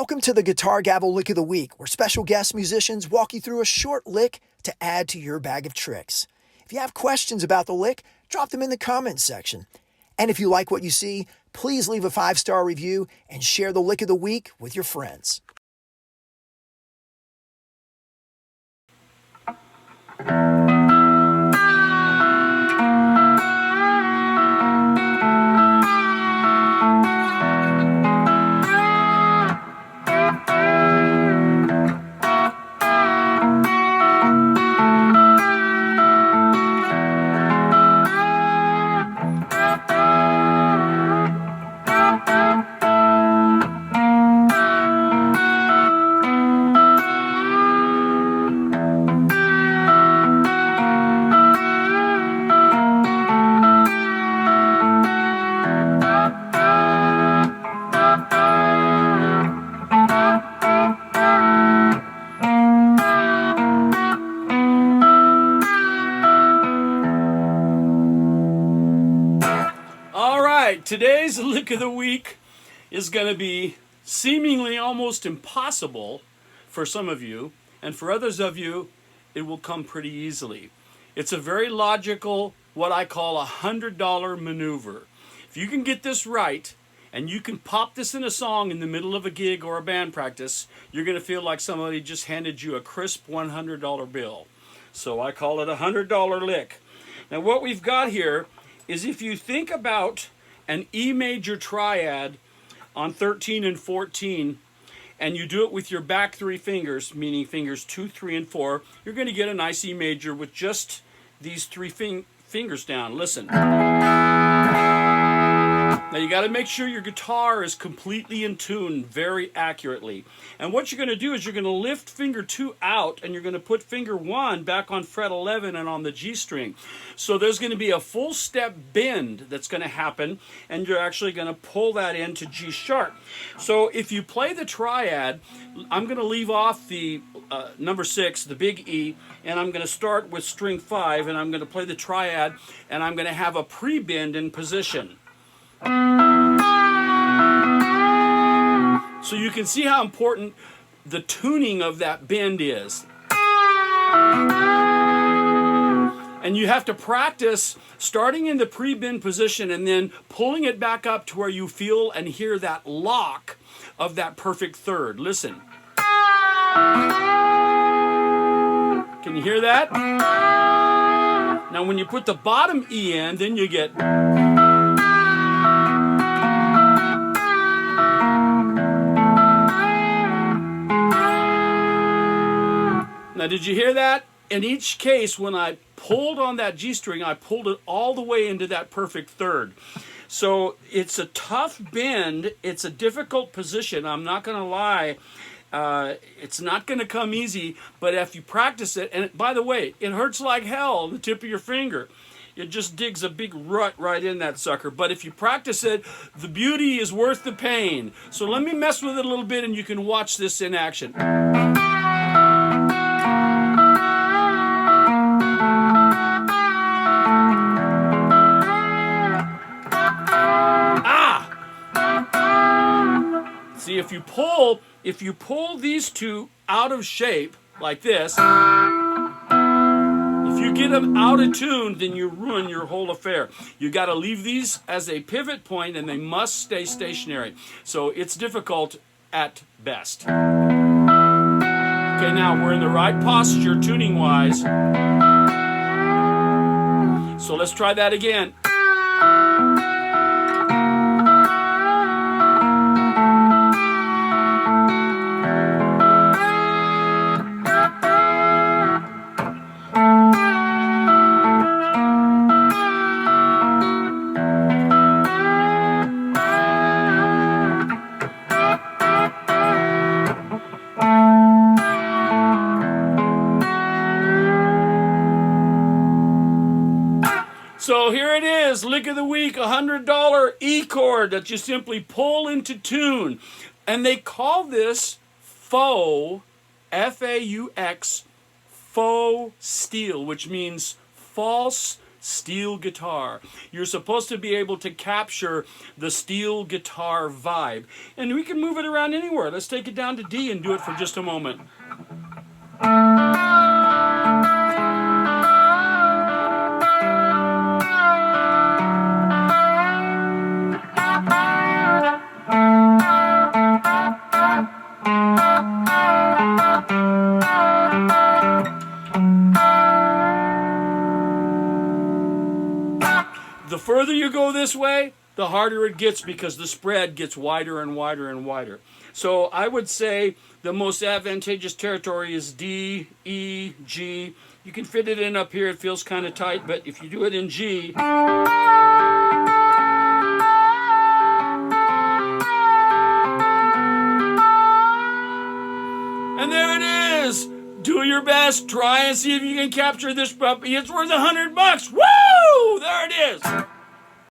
Welcome to the Guitar Gavel Lick of the Week, where special guest musicians walk you through a short lick to add to your bag of tricks. If you have questions about the lick, drop them in the comments section. And if you like what you see, please leave a 5-star review and share the Lick of the Week with your friends. Today's Lick of the Week is going to be seemingly almost impossible for some of you, and for others of you, it will come pretty easily. It's a very logical, what I call a $100 maneuver. If you can get this right, and you can pop this in a song in the middle of a gig or a band practice, you're going to feel like somebody just handed you a crisp $100 bill. So I call it a $100 lick. Now what we've got here is, if you think about an E major triad on 13 and 14, and you do it with your back 3 fingers, meaning fingers 2, 3, and 4, you're going to get a nice E major with just these 3 fingers down. Listen. Now you got to make sure your guitar is completely in tune very accurately. And what you're going to do is you're going to lift finger 2 out, and you're going to put finger 1 back on fret 11 and on the G string. So there's going to be a full step bend that's going to happen, and you're actually going to pull that into G sharp. So if you play the triad, I'm going to leave off the number 6, the big E, and I'm going to start with string 5, and I'm going to play the triad, and I'm going to have a pre-bend in position. So you can see how important the tuning of that bend is. And you have to practice starting in the pre-bend position and then pulling it back up to where you feel and hear that lock of that perfect third. Listen. Can you hear that? Now when you put the bottom E in, then you get... Now, did you hear that? In each case, when I pulled on that G string, I pulled it all the way into that perfect third. So it's a tough bend. It's a difficult position. I'm not going to lie. It's not going to come easy, but if you practice it, and by the way, it hurts like hell on the tip of your finger. It just digs a big rut right in that sucker. But if you practice it, the beauty is worth the pain. So let me mess with it a little bit, and you can watch this in action. See, if you pull these two out of shape like this, if you get them out of tune, then you ruin your whole affair. You got to leave these as a pivot point, and they must stay stationary. So it's difficult at best. Okay, now we're in the right posture tuning-wise. So let's try that again. So here it is, Lick of the Week, $100 E chord that you simply pull into tune. And they call this Faux, F-A-U-X, faux steel, which means false steel guitar. You're supposed to be able to capture the steel guitar vibe. And we can move it around anywhere. Let's take it down to D and do it for just a moment. The further you go this way, the harder it gets because the spread gets wider and wider and wider. So I would say the most advantageous territory is D, E, G. You can fit it in up here. It feels kind of tight, but if you do it in G, and there it is. Do your best. Try and see if you can capture this puppy. It's worth $100. Woo! There it is.